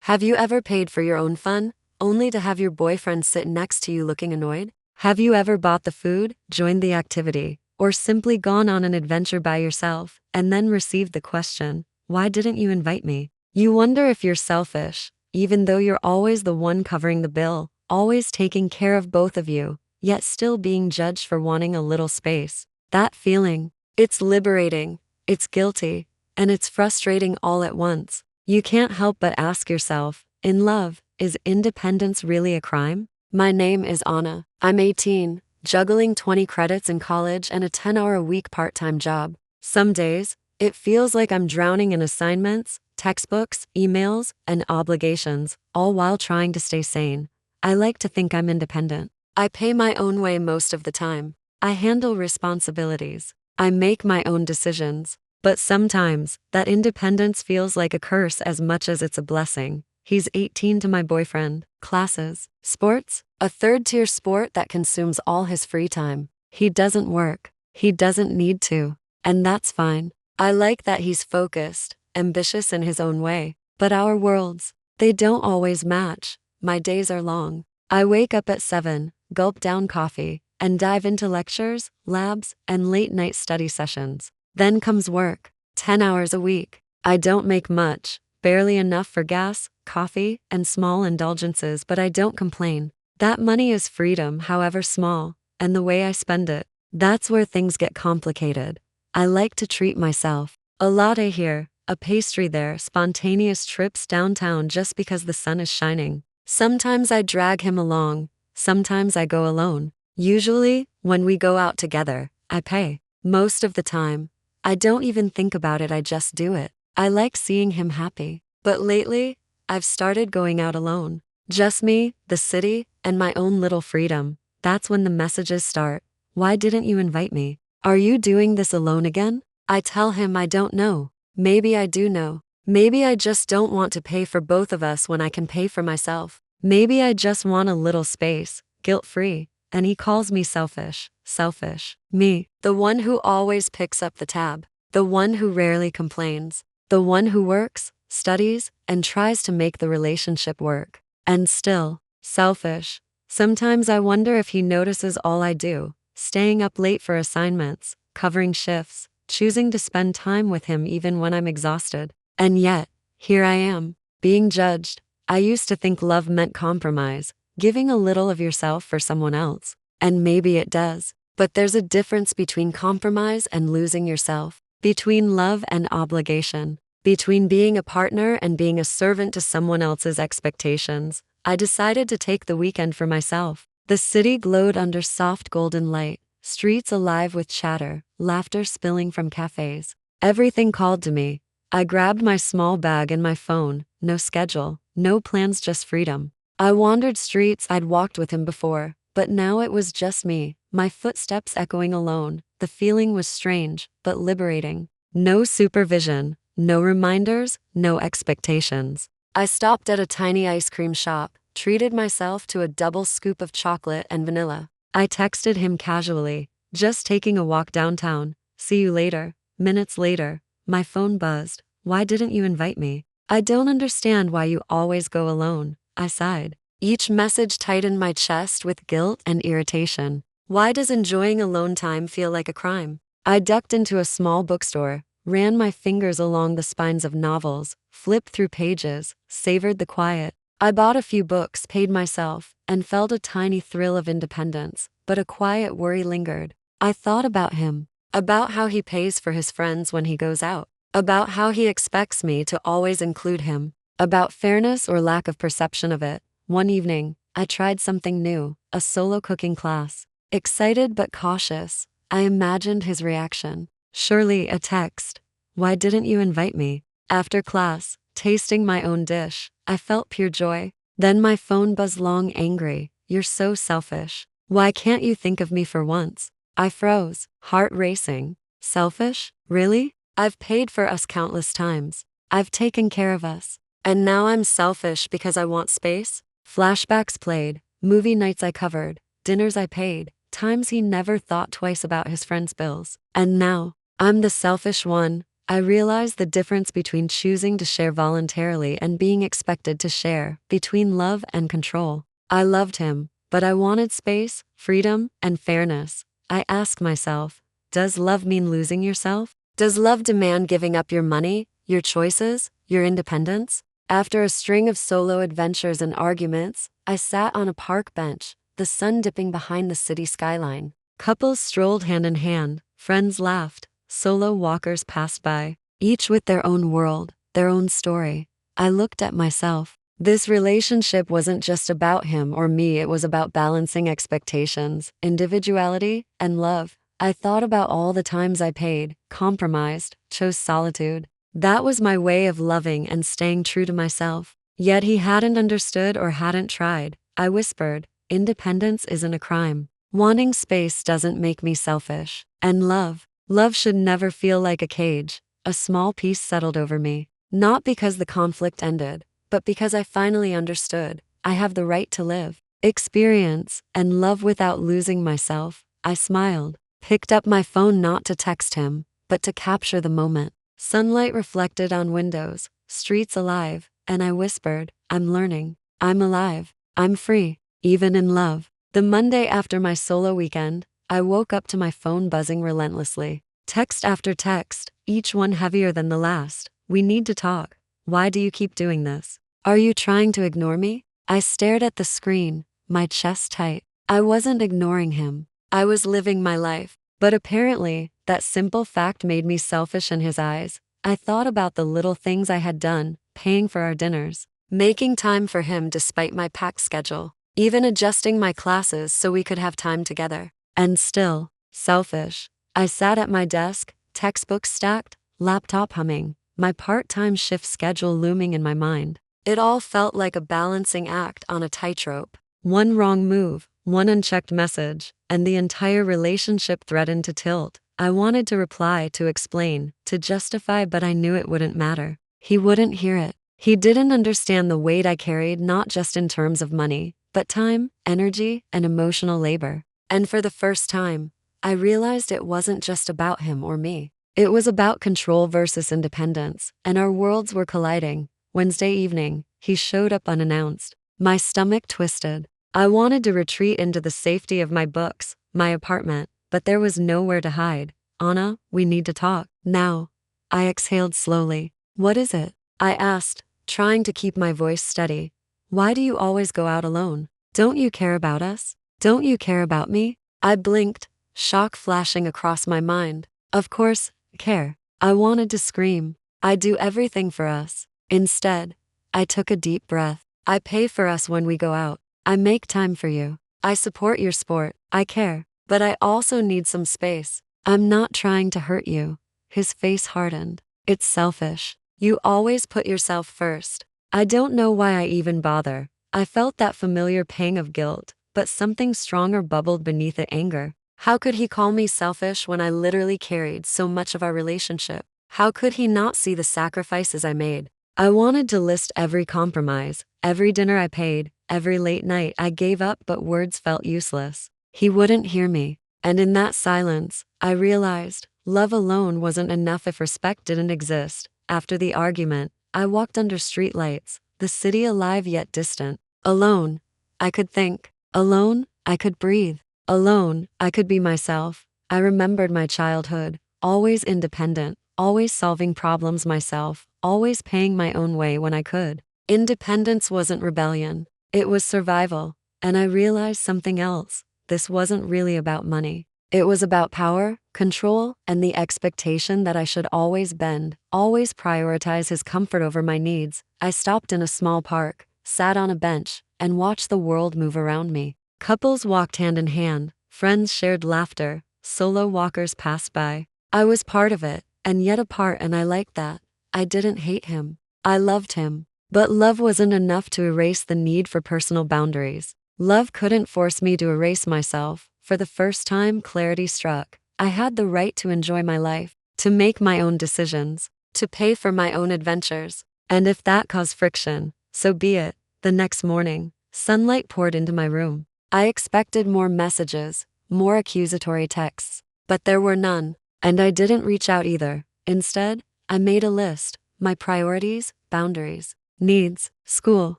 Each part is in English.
Have you ever paid for your own fun, only to have your boyfriend sit next to you looking annoyed? Have you ever bought the food, joined the activity, or simply gone on an adventure by yourself, and then received the question, "Why didn't you invite me?" You wonder if you're selfish, even though you're always the one covering the bill, always taking care of both of you, yet still being judged for wanting a little space. That feeling, it's liberating, it's guilty, and it's frustrating all at once. You can't help but ask yourself, in love, is independence really a crime? My name is Anna. I'm 18, juggling 20 credits in college and a 10-hour-a-week part-time job. Some days, it feels like I'm drowning in assignments, textbooks, emails, and obligations, all while trying to stay sane. I like to think I'm independent. I pay my own way most of the time. I handle responsibilities. I make my own decisions. But sometimes, that independence feels like a curse as much as it's a blessing. He's 18 to my boyfriend, classes, sports, a third-tier sport that consumes all his free time. He doesn't work. He doesn't need to. And that's fine. I like that he's focused, ambitious in his own way. But our worlds, they don't always match. My days are long. I wake up at 7, gulp down coffee, and dive into lectures, labs, and late-night study sessions. Then comes work, 10 hours a week. I don't make much, barely enough for gas, coffee, and small indulgences, but I don't complain. That money is freedom, however small, and the way I spend it, that's where things get complicated. I like to treat myself. A latte here, a pastry there, spontaneous trips downtown just because the sun is shining. Sometimes I drag him along, sometimes I go alone. Usually, when we go out together, I pay. Most of the time, I don't even think about it, I just do it. I like seeing him happy. But lately, I've started going out alone. Just me, the city, and my own little freedom. That's when the messages start. Why didn't you invite me? Are you doing this alone again? I tell him I don't know. Maybe I do know. Maybe I just don't want to pay for both of us when I can pay for myself. Maybe I just want a little space, guilt-free. And he calls me selfish. Selfish. Me, the one who always picks up the tab. The one who rarely complains. The one who works, studies, and tries to make the relationship work. And still, selfish. Sometimes I wonder if he notices all I do. Staying up late for assignments, covering shifts, choosing to spend time with him even when I'm exhausted. And yet, here I am, being judged. I used to think love meant compromise, giving a little of yourself for someone else. And maybe it does. But there's a difference between compromise and losing yourself, between love and obligation, between being a partner and being a servant to someone else's expectations. I decided to take the weekend for myself. The city glowed under soft golden light, streets alive with chatter, laughter spilling from cafes. Everything called to me. I grabbed my small bag and my phone, no schedule, no plans, just freedom. I wandered streets I'd walked with him before, but now it was just me, my footsteps echoing alone. The feeling was strange, but liberating. No supervision, no reminders, no expectations. I stopped at a tiny ice cream shop, treated myself to a double scoop of chocolate and vanilla. I texted him casually, just taking a walk downtown. See you later. Minutes later, my phone buzzed. Why didn't you invite me? I don't understand why you always go alone, I sighed. Each message tightened my chest with guilt and irritation. Why does enjoying alone time feel like a crime? I ducked into a small bookstore, ran my fingers along the spines of novels, flipped through pages, savored the quiet. I bought a few books, paid myself, and felt a tiny thrill of independence, but a quiet worry lingered. I thought about him, about how he pays for his friends when he goes out, about how he expects me to always include him, about fairness or lack of perception of it. One evening, I tried something new, a solo cooking class. Excited but cautious, I imagined his reaction. Surely a text. Why didn't you invite me? After class, tasting my own dish, I felt pure joy. Then my phone buzzed long, angry. You're so selfish. Why can't you think of me for once? I froze, heart racing. Selfish? Really? I've paid for us countless times. I've taken care of us. And now I'm selfish because I want space? Flashbacks played, movie nights I covered, dinners I paid, times he never thought twice about his friends' bills. And now, I'm the selfish one, I realized the difference between choosing to share voluntarily and being expected to share, between love and control. I loved him, but I wanted space, freedom, and fairness. I asked myself, does love mean losing yourself? Does love demand giving up your money, your choices, your independence? After a string of solo adventures and arguments, I sat on a park bench, the sun dipping behind the city skyline. Couples strolled hand in hand, friends laughed, solo walkers passed by, each with their own world, their own story. I looked at myself. This relationship wasn't just about him or me, it was about balancing expectations, individuality, and love. I thought about all the times I paid, compromised, chose solitude. That was my way of loving and staying true to myself. Yet he hadn't understood or hadn't tried. I whispered, independence isn't a crime. Wanting space doesn't make me selfish. And love should never feel like a cage. A small peace settled over me. Not because the conflict ended, but because I finally understood. I have the right to live, experience, and love without losing myself. I smiled, picked up my phone not to text him, but to capture the moment. Sunlight reflected on windows, streets alive, and I whispered, I'm learning, I'm alive, I'm free, even in love. The Monday after my solo weekend, I woke up to my phone buzzing relentlessly. Text after text, each one heavier than the last. We need to talk. Why do you keep doing this? Are you trying to ignore me? I stared at the screen, my chest tight. I wasn't ignoring him. I was living my life. But apparently, that simple fact made me selfish in his eyes. I thought about the little things I had done, paying for our dinners, making time for him despite my packed schedule, even adjusting my classes so we could have time together. And still, selfish. I sat at my desk, textbooks stacked, laptop humming, my part-time shift schedule looming in my mind. It all felt like a balancing act on a tightrope. One wrong move, one unchecked message, and the entire relationship threatened to tilt. I wanted to reply, to explain, to justify, but I knew it wouldn't matter. He wouldn't hear it. He didn't understand the weight I carried, not just in terms of money, but time, energy, and emotional labor. And for the first time, I realized it wasn't just about him or me. It was about control versus independence, and our worlds were colliding. Wednesday evening, he showed up unannounced. My stomach twisted. I wanted to retreat into the safety of my books, my apartment, but there was nowhere to hide. Anna, we need to talk. Now. I exhaled slowly. What is it? I asked, trying to keep my voice steady. Why do you always go out alone? Don't you care about us? Don't you care about me? I blinked, shock flashing across my mind. Of course, care. I wanted to scream. I do everything for us. Instead, I took a deep breath. I pay for us when we go out. I make time for you. I support your sport. I care. But I also need some space. I'm not trying to hurt you. His face hardened. It's selfish. You always put yourself first. I don't know why I even bother. I felt that familiar pang of guilt, but something stronger bubbled beneath the anger. How could he call me selfish when I literally carried so much of our relationship? How could he not see the sacrifices I made? I wanted to list every compromise, every dinner I paid, every late night I gave up, but words felt useless. He wouldn't hear me. And in that silence, I realized love alone wasn't enough if respect didn't exist. After the argument, I walked under streetlights, the city alive yet distant. Alone, I could think. Alone, I could breathe. Alone, I could be myself. I remembered my childhood, always independent, always solving problems myself, always paying my own way when I could. Independence wasn't rebellion, it was survival. And I realized something else. This wasn't really about money. It was about power, control, and the expectation that I should always bend, always prioritize his comfort over my needs. I stopped in a small park, sat on a bench, and watched the world move around me. Couples walked hand in hand, friends shared laughter, solo walkers passed by. I was part of it, and yet apart, and I liked that. I didn't hate him. I loved him. But love wasn't enough to erase the need for personal boundaries. Love couldn't force me to erase myself. For the first time, clarity struck. I had the right to enjoy my life, to make my own decisions, to pay for my own adventures. And if that caused friction, so be it. The next morning, sunlight poured into my room. I expected more messages, more accusatory texts, but there were none. And I didn't reach out either. Instead, I made a list: my priorities, boundaries, needs, school,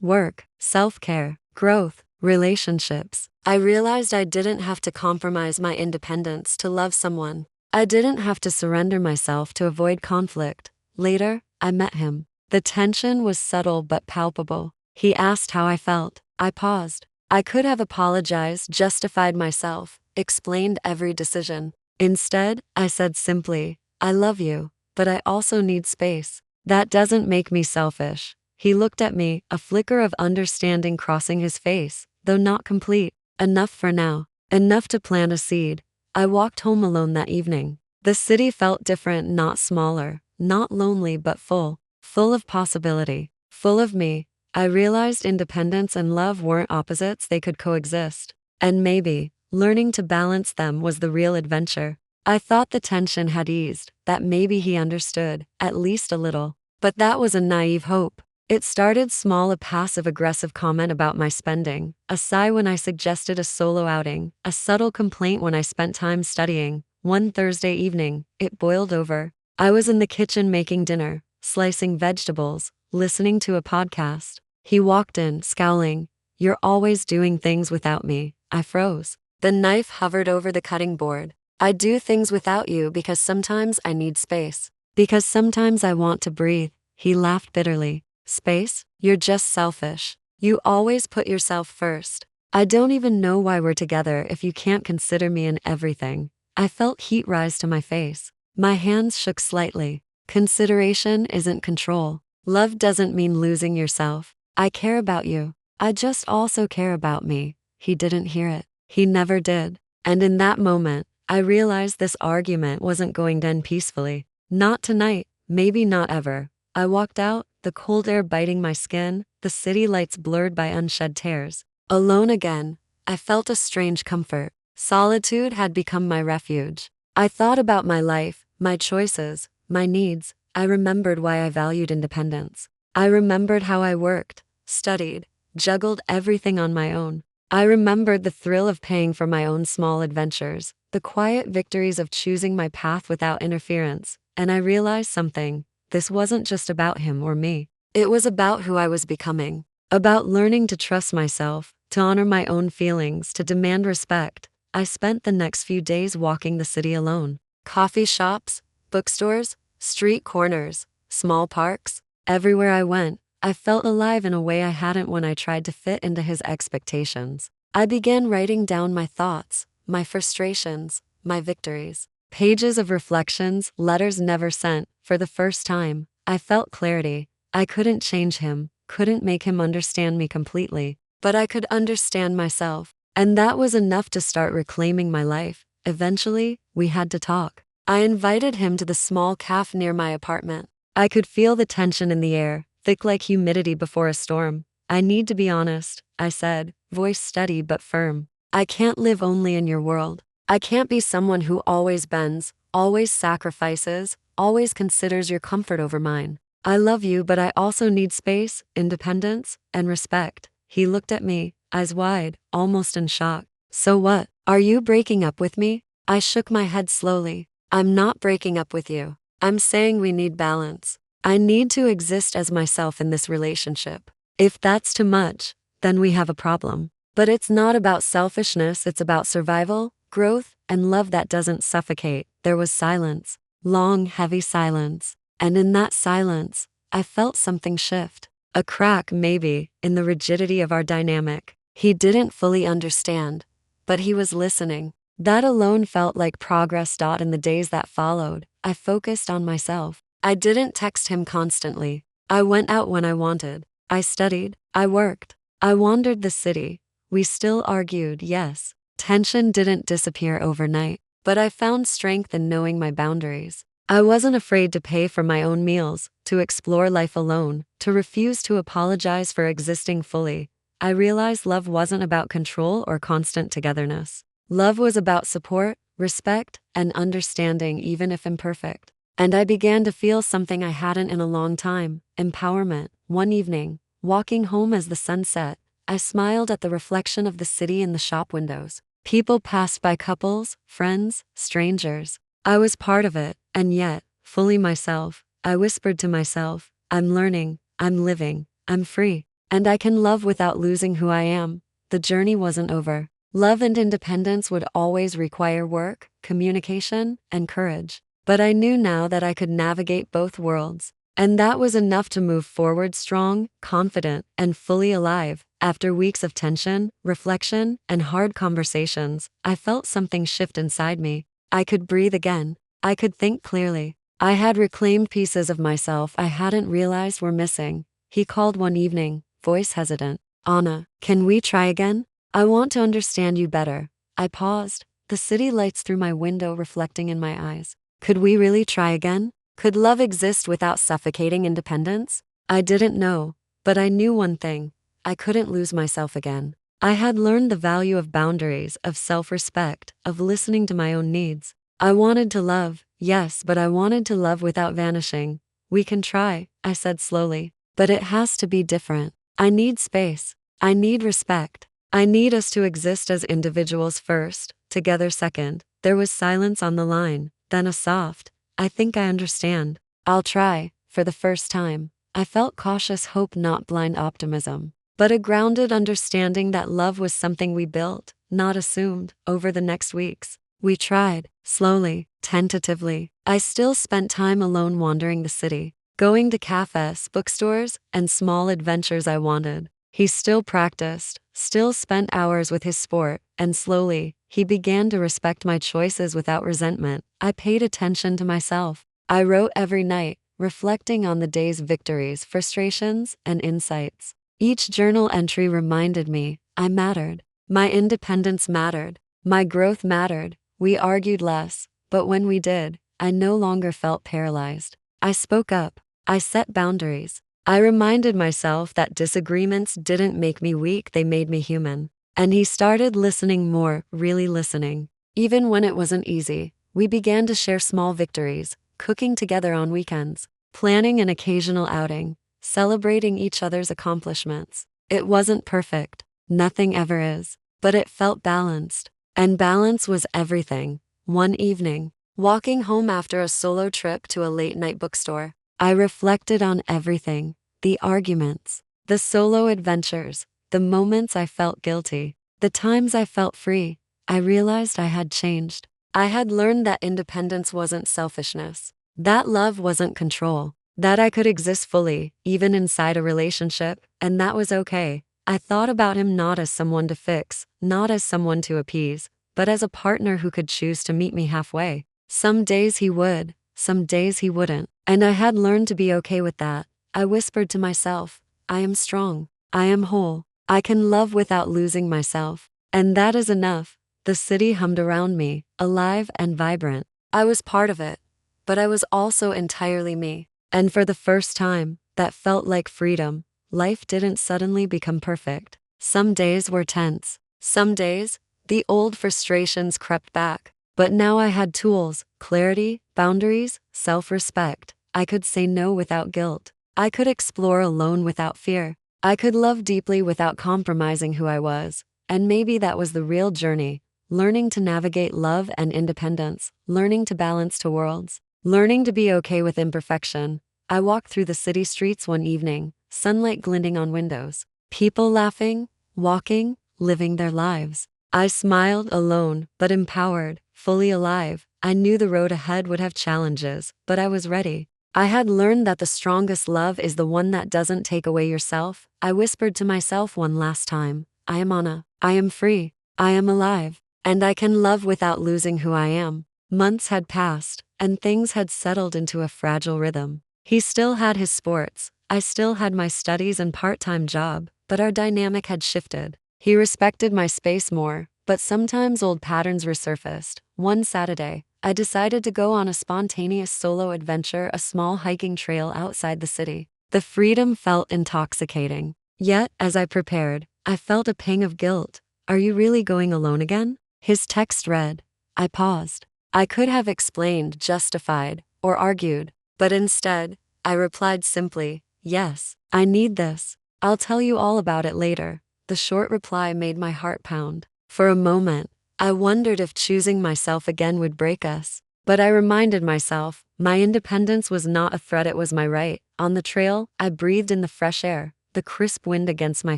work, self-care, growth, relationships. I realized I didn't have to compromise my independence to love someone. I didn't have to surrender myself to avoid conflict. Later, I met him. The tension was subtle but palpable. He asked how I felt. I paused. I could have apologized, justified myself, explained every decision. Instead, I said simply, I love you, but I also need space. That doesn't make me selfish. He looked at me, a flicker of understanding crossing his face, though not complete. Enough for now. Enough to plant a seed. I walked home alone that evening. The city felt different, not smaller, not lonely but full. Full of possibility. Full of me. I realized independence and love weren't opposites, they could coexist. And maybe, learning to balance them was the real adventure. I thought the tension had eased, that maybe he understood, at least a little. But that was a naive hope. It started small: a passive-aggressive comment about my spending, a sigh when I suggested a solo outing, a subtle complaint when I spent time studying. One Thursday evening, it boiled over. I was in the kitchen making dinner, slicing vegetables, listening to a podcast. He walked in, scowling. You're always doing things without me. I froze. The knife hovered over the cutting board. I do things without you because sometimes I need space. Because sometimes I want to breathe. He laughed bitterly. Space? You're just selfish. You always put yourself first. I don't even know why we're together if you can't consider me in everything. I felt heat rise to my face. My hands shook slightly. Consideration isn't control. Love doesn't mean losing yourself. I care about you. I just also care about me. He didn't hear it. He never did. And in that moment, I realized this argument wasn't going to end peacefully. Not tonight, maybe not ever. I walked out, the cold air biting my skin, the city lights blurred by unshed tears. Alone again, I felt a strange comfort. Solitude had become my refuge. I thought about my life, my choices, my needs. I remembered why I valued independence. I remembered how I worked, studied, juggled everything on my own. I remembered the thrill of paying for my own small adventures, the quiet victories of choosing my path without interference. And I realized something. This wasn't just about him or me. It was about who I was becoming. About learning to trust myself, to honor my own feelings, to demand respect. I spent the next few days walking the city alone. Coffee shops, bookstores, street corners, small parks. Everywhere I went, I felt alive in a way I hadn't when I tried to fit into his expectations. I began writing down my thoughts, my frustrations, my victories. Pages of reflections, letters never sent. For the first time, I felt clarity. I couldn't change him, couldn't make him understand me completely, but I could understand myself. And that was enough to start reclaiming my life. Eventually, we had to talk. I invited him to the small cafe near my apartment. I could feel the tension in the air, thick like humidity before a storm. I need to be honest, I said, voice steady but firm. I can't live only in your world. I can't be someone who always bends, always sacrifices, always considers your comfort over mine. I love you, but I also need space, independence, and respect. He looked at me, eyes wide, almost in shock. So what? Are you breaking up with me? I shook my head slowly. I'm not breaking up with you. I'm saying we need balance. I need to exist as myself in this relationship. If that's too much, then we have a problem. But it's not about selfishness, it's about survival, growth, and love that doesn't suffocate. There was silence. Long, heavy silence. And in that silence, I felt something shift. A crack, maybe, in the rigidity of our dynamic. He didn't fully understand, but he was listening. That alone felt like progress. In the days that followed, I focused on myself. I didn't text him constantly. I went out when I wanted. I studied. I worked. I wandered the city. We still argued, yes. Tension didn't disappear overnight, but I found strength in knowing my boundaries. I wasn't afraid to pay for my own meals, to explore life alone, to refuse to apologize for existing fully. I realized love wasn't about control or constant togetherness. Love was about support, respect, and understanding, even if imperfect. And I began to feel something I hadn't in a long time: empowerment. One evening, walking home as the sun set, I smiled at the reflection of the city in the shop windows. People passed by, couples, friends, strangers. I was part of it, and yet, fully myself. I whispered to myself, I'm learning, I'm living, I'm free, and I can love without losing who I am. The journey wasn't over. Love and independence would always require work, communication, and courage. But I knew now that I could navigate both worlds. And that was enough to move forward strong, confident, and fully alive. After weeks of tension, reflection, and hard conversations, I felt something shift inside me. I could breathe again. I could think clearly. I had reclaimed pieces of myself I hadn't realized were missing. He called one evening, voice hesitant. Anna, can we try again? I want to understand you better. I paused, the city lights through my window reflecting in my eyes. Could we really try again? Could love exist without suffocating independence? I didn't know, but I knew one thing. I couldn't lose myself again. I had learned the value of boundaries, of self-respect, of listening to my own needs. I wanted to love, yes, but I wanted to love without vanishing. We can try, I said slowly, but it has to be different. I need space. I need respect. I need us to exist as individuals first, together second. There was silence on the line, then a soft, I think I understand. I'll try. For the first time, I felt cautious hope, not blind optimism, but a grounded understanding that love was something we built, not assumed. Over the next weeks, we tried, slowly, tentatively. I still spent time alone wandering the city, going to cafes, bookstores, and small adventures I wanted. He still practiced, still spent hours with his sport, and slowly, he began to respect my choices without resentment. I paid attention to myself. I wrote every night, reflecting on the day's victories, frustrations, and insights. Each journal entry reminded me I mattered. My independence mattered. My growth mattered. We argued less, but when we did, I no longer felt paralyzed. I spoke up. I set boundaries. I reminded myself that disagreements didn't make me weak, they made me human. And he started listening more, really listening. Even when it wasn't easy, we began to share small victories, cooking together on weekends, planning an occasional outing, celebrating each other's accomplishments. It wasn't perfect. Nothing ever is. But it felt balanced. And balance was everything. One evening, walking home after a solo trip to a late-night bookstore, I reflected on everything. The arguments, the solo adventures, the moments I felt guilty, the times I felt free. I realized I had changed. I had learned that independence wasn't selfishness, that love wasn't control, that I could exist fully, even inside a relationship, and that was okay. I thought about him not as someone to fix, not as someone to appease, but as a partner who could choose to meet me halfway. Some days he would, some days he wouldn't, and I had learned to be okay with that. I whispered to myself, I am strong, I am whole, I can love without losing myself, and that is enough. The city hummed around me, alive and vibrant. I was part of it, but I was also entirely me. And for the first time, that felt like freedom. Life didn't suddenly become perfect. Some days were tense. Some days, the old frustrations crept back. But now I had tools, clarity, boundaries, self-respect. I could say no without guilt. I could explore alone without fear. I could love deeply without compromising who I was. And maybe that was the real journey. Learning to navigate love and independence. Learning to balance two worlds. Learning to be okay with imperfection. I walked through the city streets one evening, sunlight glinting on windows. People laughing, walking, living their lives. I smiled, alone, but empowered, fully alive. I knew the road ahead would have challenges, but I was ready. I had learned that the strongest love is the one that doesn't take away yourself. I whispered to myself one last time, I am Anna. I am free. I am alive. And I can love without losing who I am. Months had passed, and things had settled into a fragile rhythm. He still had his sports. I still had my studies and part-time job, but our dynamic had shifted. He respected my space more, but sometimes old patterns resurfaced. One Saturday, I decided to go on a spontaneous solo adventure, a small hiking trail outside the city. The freedom felt intoxicating. Yet, as I prepared, I felt a pang of guilt. Are you really going alone again? His text read. I paused. I could have explained, justified, or argued, but instead, I replied simply, yes, I need this. I'll tell you all about it later. The short reply made my heart pound. For a moment, I wondered if choosing myself again would break us. But I reminded myself, My independence was not a threat, it was my right. On the trail, I breathed in the fresh air, the crisp wind against my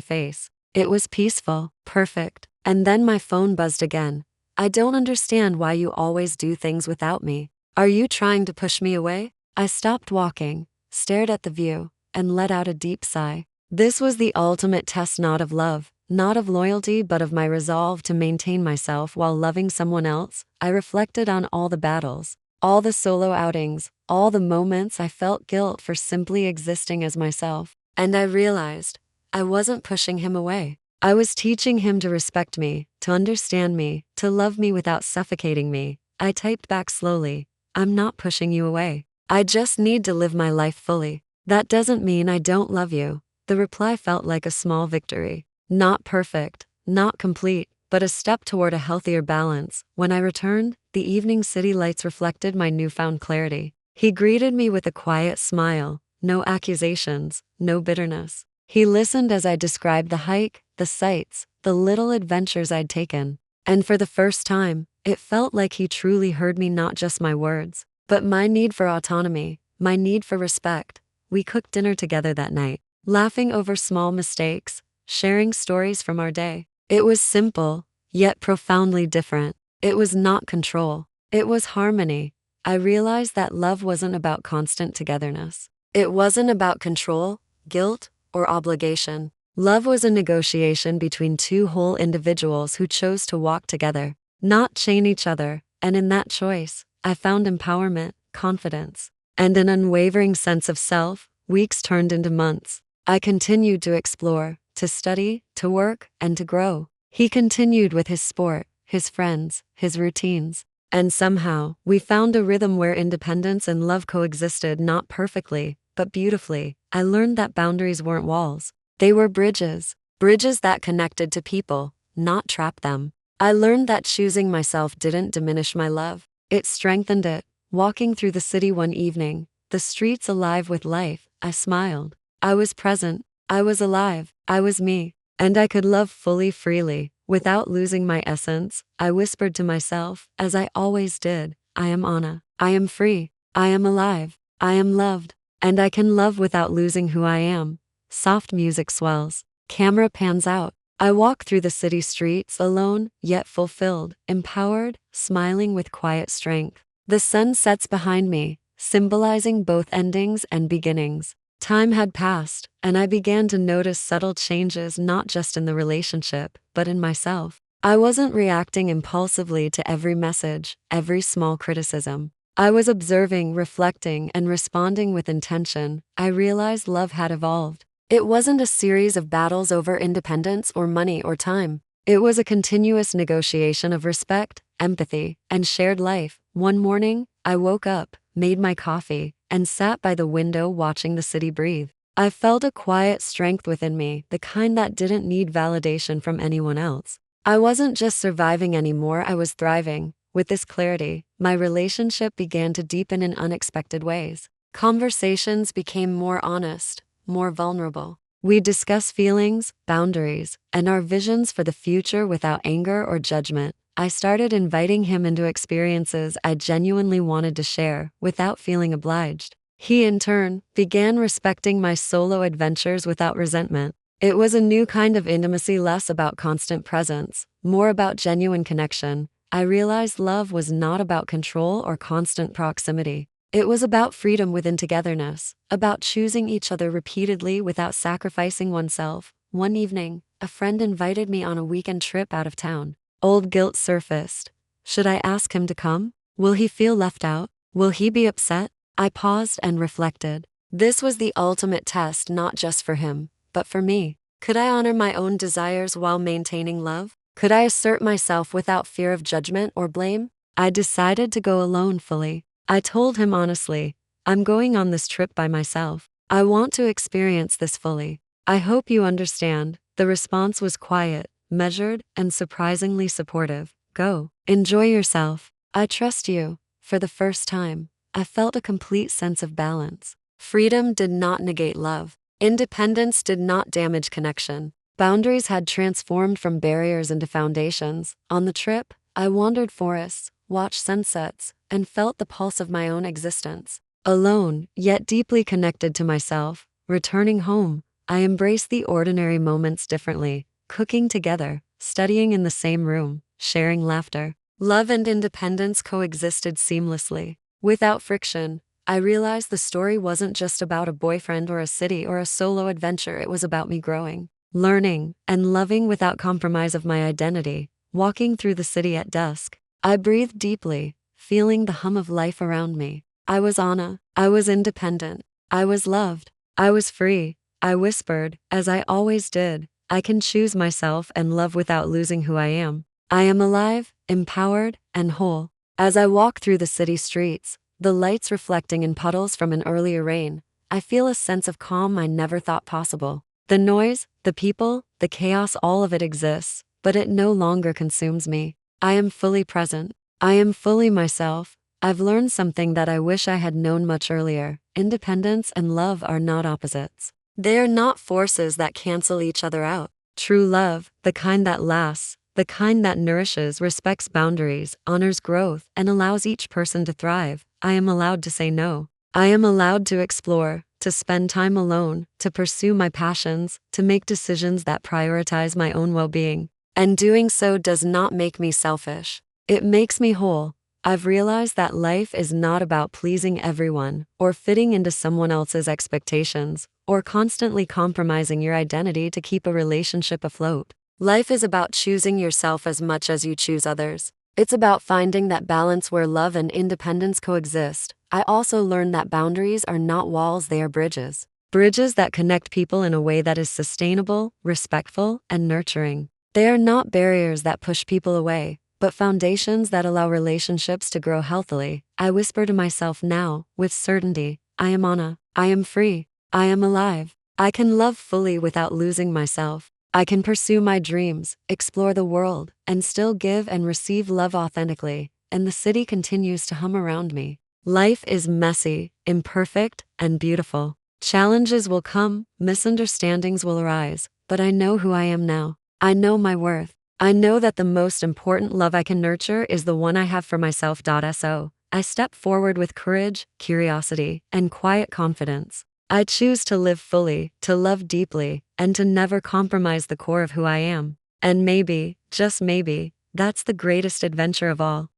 face. It was peaceful, perfect. And then my phone buzzed again. I don't understand why you always do things without me. Are you trying to push me away? I stopped walking, stared at the view, and let out a deep sigh. This was the ultimate test, not of love, not of loyalty, but of my resolve to maintain myself while loving someone else. I reflected on all the battles, all the solo outings, all the moments I felt guilt for simply existing as myself. And I realized I wasn't pushing him away. I was teaching him to respect me, to understand me, to love me without suffocating me. I typed back slowly, I'm not pushing you away. I just need to live my life fully. That doesn't mean I don't love you. The reply felt like a small victory. Not perfect, not complete, but a step toward a healthier balance. When I returned, the evening city lights reflected my newfound clarity. He greeted me with a quiet smile, no accusations, no bitterness. He listened as I described the hike, the sights, the little adventures I'd taken. And for the first time, it felt like he truly heard me, not just my words, but my need for autonomy, my need for respect. We cooked dinner together that night, laughing over small mistakes, sharing stories from our day. It was simple, yet profoundly different. It was not control. It was harmony. I realized that love wasn't about constant togetherness. It wasn't about control, guilt, or obligation. Love was a negotiation between two whole individuals who chose to walk together, not chain each other, and in that choice, I found empowerment, confidence, and an unwavering sense of self. Weeks turned into months. I continued to explore, to study, to work, and to grow. He continued with his sport, his friends, his routines. And somehow, we found a rhythm where independence and love coexisted, not perfectly, but beautifully. I learned that boundaries weren't walls. They were bridges. Bridges that connected to people, not trapped them. I learned that choosing myself didn't diminish my love. It strengthened it. Walking through the city one evening, the streets alive with life, I smiled. I was present. I was alive. I was me. And I could love fully, freely, without losing my essence. I whispered to myself, as I always did, I am Anna. I am free. I am alive. I am loved. And I can love without losing who I am. Soft music swells. Camera pans out. I walk through the city streets alone, yet fulfilled, empowered, smiling with quiet strength. The sun sets behind me, symbolizing both endings and beginnings. Time had passed, and I began to notice subtle changes, not just in the relationship, but in myself. I wasn't reacting impulsively to every message, every small criticism. I was observing, reflecting, and responding with intention. I realized love had evolved. It wasn't a series of battles over independence or money or time. It was a continuous negotiation of respect, empathy, and shared life. One morning, I woke up, made my coffee, and sat by the window watching the city breathe. I felt a quiet strength within me, the kind that didn't need validation from anyone else. I wasn't just surviving anymore, I was thriving. With this clarity, my relationship began to deepen in unexpected ways. Conversations became more honest, more vulnerable. We discuss feelings, boundaries, and our visions for the future without anger or judgment. I started inviting him into experiences I genuinely wanted to share without feeling obliged. He, in turn, began respecting my solo adventures without resentment. It was a new kind of intimacy, less about constant presence, more about genuine connection. I realized love was not about control or constant proximity. It was about freedom within togetherness, about choosing each other repeatedly without sacrificing oneself. One evening, a friend invited me on a weekend trip out of town. Old guilt surfaced. Should I ask him to come? Will he feel left out? Will he be upset? I paused and reflected. This was the ultimate test, not just for him, but for me. Could I honor my own desires while maintaining love? Could I assert myself without fear of judgment or blame? I decided to go alone fully. I told him honestly, I'm going on this trip by myself. I want to experience this fully. I hope you understand. The response was quiet, measured, and surprisingly supportive. Go. Enjoy yourself. I trust you. For the first time, I felt a complete sense of balance. Freedom did not negate love. Independence did not damage connection. Boundaries had transformed from barriers into foundations. On the trip, I wandered forests, watched sunsets, and felt the pulse of my own existence. Alone, yet deeply connected to myself, returning home, I embraced the ordinary moments differently, cooking together, studying in the same room, sharing laughter. Love and independence coexisted seamlessly. Without friction, I realized the story wasn't just about a boyfriend or a city or a solo adventure, it was about me growing, learning, and loving without compromise of my identity. Walking through the city at dusk, I breathed deeply, feeling the hum of life around me. I was Anna. I was independent. I was loved. I was free. I whispered, as I always did, I can choose myself and love without losing who I am. I am alive, empowered, and whole. As I walk through the city streets, the lights reflecting in puddles from an earlier rain, I feel a sense of calm I never thought possible. The noise, the people, the chaos, all of it exists, but it no longer consumes me. I am fully present. I am fully myself. I've learned something that I wish I had known much earlier. Independence and love are not opposites. They are not forces that cancel each other out. True love, the kind that lasts, the kind that nourishes, respects boundaries, honors growth, and allows each person to thrive. I am allowed to say no. I am allowed to explore, to spend time alone, to pursue my passions, to make decisions that prioritize my own well-being. And doing so does not make me selfish. It makes me whole. I've realized that life is not about pleasing everyone, or fitting into someone else's expectations, or constantly compromising your identity to keep a relationship afloat. Life is about choosing yourself as much as you choose others. It's about finding that balance where love and independence coexist. I also learned that boundaries are not walls, they are bridges. Bridges that connect people in a way that is sustainable, respectful, and nurturing. They are not barriers that push people away, but foundations that allow relationships to grow healthily. I whisper to myself now, with certainty, I am Anna. I am free. I am alive. I can love fully without losing myself. I can pursue my dreams, explore the world, and still give and receive love authentically. And the city continues to hum around me. Life is messy, imperfect, and beautiful. Challenges will come, misunderstandings will arise, but I know who I am now. I know my worth. I know that the most important love I can nurture is the one I have for myself. So, I step forward with courage, curiosity, and quiet confidence. I choose to live fully, to love deeply, and to never compromise the core of who I am. And maybe, just maybe, that's the greatest adventure of all.